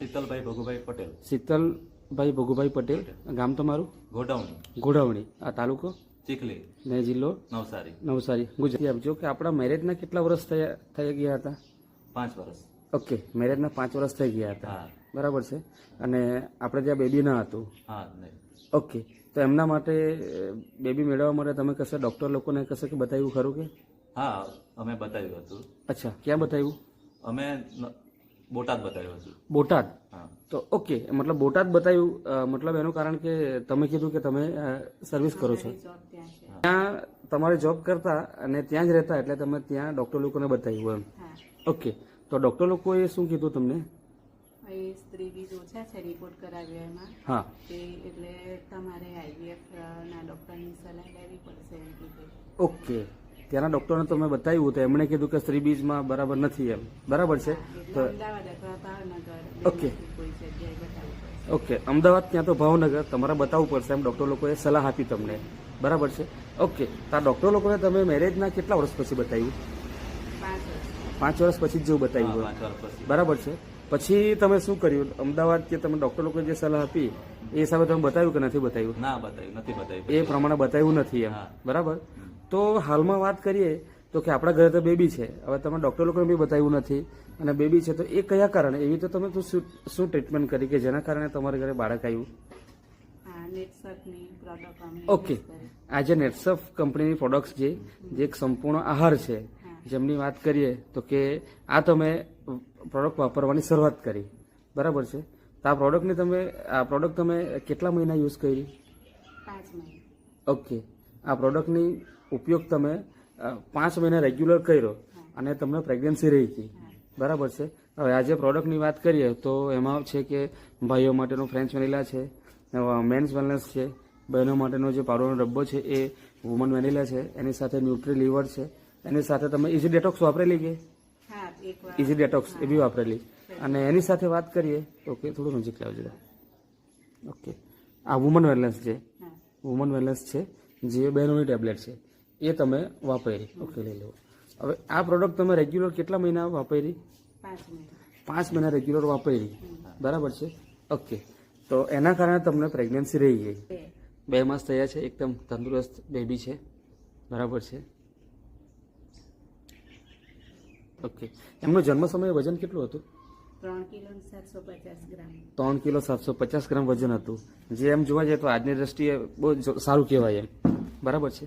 શીતલભાઈ ભગુભાઈ પટેલ. શીતલભાઈ ભગુભાઈ પટેલ. ગામ તમારું? ગોડાઉની. ગોડાવણી. આ તાલુકો? ચીખલી. ને જિલ્લો? નવસારી. નવસારી. ગુજરાતી આપજો કે આપણા મેરેજના કેટલા વર્ષ થઈ ગયા હતા? 5 વર્ષ. ઓકે, મેરેજના 5 વર્ષ થઈ ગયા હતા. હા. બરાબર છે. અને આપણે ત્યાં બેબી ના હતું. હા નહીં. ઓકે, તો એમના માટે બેબી મેળવવા માટે તમે કશે ડૉક્ટર લોકોને કશે કે બતાવ્યું ખરું કે? હા, અમે બતાવ્યું હતું. અચ્છા, ક્યાં બતાવ્યું? અમે બોટાદ બતાવ્યું હતું. બોટાદ. હા. તો ઓકે, મતલબ બોટાદ બતાવ્યું, મતલબ એનું કારણ કે તમે કીધું કે તમે સર્વિસ કરો છો ત્યાં, તમારે જોબ કરતા અને ત્યાં જ રહેતા, એટલે તમે ત્યાં ડૉક્ટર લોકોને બતાવ્યું એમ. ઓકે, તો ડૉક્ટર લોકોએ શું કીધું તમને? સ્ત્રી બીજ ઓછા છે, રિપોર્ટ કરાવ્યો એમાં. હા. એટલે તમારે આઈવીએફ ના ડોક્ટરની સલાહ લેવી પડશે એમ કીધું. ઓકે, ત્યાંના ડૉક્ટરને તમે બતાવ્યું તો એમણે કીધું કે સ્ત્રી બીજમાં બરાબર નથી એમ. બરાબર છે. તો અમદાવાદ અથવા ભાવનગર ઓકે. કોઈ જગ્યાએ બતાવવું પડશે. ઓકે, અમદાવાદ ત્યાં તો ભાવનગર તમારે બતાવવું પડશે એમ ડૉક્ટર લોકોએ સલાહ આપી તમને. બરાબર છે. ઓકે, તો આ ડૉક્ટર લોકોને તમે મેરેજના કેટલા વર્ષ પછી બતાવ્યું? 5 વર્ષ પછી જેવું બતાવ્યું. 5 વર્ષ પછી. બરાબર છે. પછી તમે શું કર્યું? અમદાવાદ કે તમે ડૉક્ટર લોકોએ જે સલાહ આપી એ હિસાબે તમે બતાવ્યું કે નથી બતાવ્યું? ના બતાવ્યું, નથી બતાવ્યું. એ પ્રમાણે બતાવ્યું નથી એમ. હા. બરાબર. તો હાલમાં વાત કરીએ તો કે આપણા ઘરે તો બેબી છે, હવે તમે ડૉક્ટર લોકોને બી બતાવ્યું નથી અને બેબી છે, તો એ કયા કારણે એવી તો તમે શું ટ્રીટમેન્ટ કરી કે જેના કારણે તમારા ઘરે બાળક આવ્યું? નેટસર્ફની પ્રોડક્ટ અમે ઓકે, આ જે નેટસર્ફ કંપનીની પ્રોડક્ટ્સ જે એક સંપૂર્ણ આહાર છે, જેમની વાત કરીએ તો કે આ તમે પ્રોડક્ટ વાપરવાની શરૂઆત કરી. બરાબર છે. તો આ પ્રોડક્ટ તમે કેટલા મહિના યુઝ કરી? 5 મહિના. ઓકે, આ પ્રોડક્ટની ઉપયોગ તમે 5 મહિના રેગ્યુલર કર્યો અને તમને પ્રેગ્નન્સી રહી હતી. બરાબર છે. હવે આ જે પ્રોડક્ટની વાત કરીએ તો એમાં છે કે ભાઈઓ માટેનું ફ્રેન્ચ વેનીલા છે, મેન્સ વેલનેસ છે, બહેનો માટેનો જે પાવડરનો ડબ્બો છે એ વુમન વેનીલા છે, એની સાથે ન્યુટ્રી લીવર છે, એની સાથે તમે ઇઝી ડેટોક્સ વાપરેલી કે? હા, એકવાર. ઇઝી ડેટોક્સ એ બી વાપરેલી. અને એની સાથે વાત કરીએ ઓકે, થોડું નજીક લાવજો. ઓકે, આ વુમન વેલનેસ છે, વુમન વેલનેસ છે જે બહેનોની ટેબ્લેટ છે એ તમે વાપરી. ઓકે, લઈ લો. હવે આ પ્રોડક્ટ તમે રેગ્યુલર કેટલા મહિના વાપરી? 5 મહિના. 5 મહિના રેગ્યુલર વાપરી. બરાબર છે. ઓકે, તો એના કારણે તમને પ્રેગ્નન્સી રહી ગઈ. 2 માસ થયા છે, એકદમ તંદુરસ્ત બેબી છે. બરાબર છે. ઓકે, એમનો જન્મ સમયે વજન કેટલું હતું? 3 કિલો 750 ગ્રામ. 3 કિલો 750 ગ્રામ વજન હતું, જે એમ જોવા જઈએ તો આજની દ્રષ્ટિએ બહુ સારું કહેવાય એમ. બરાબર છે.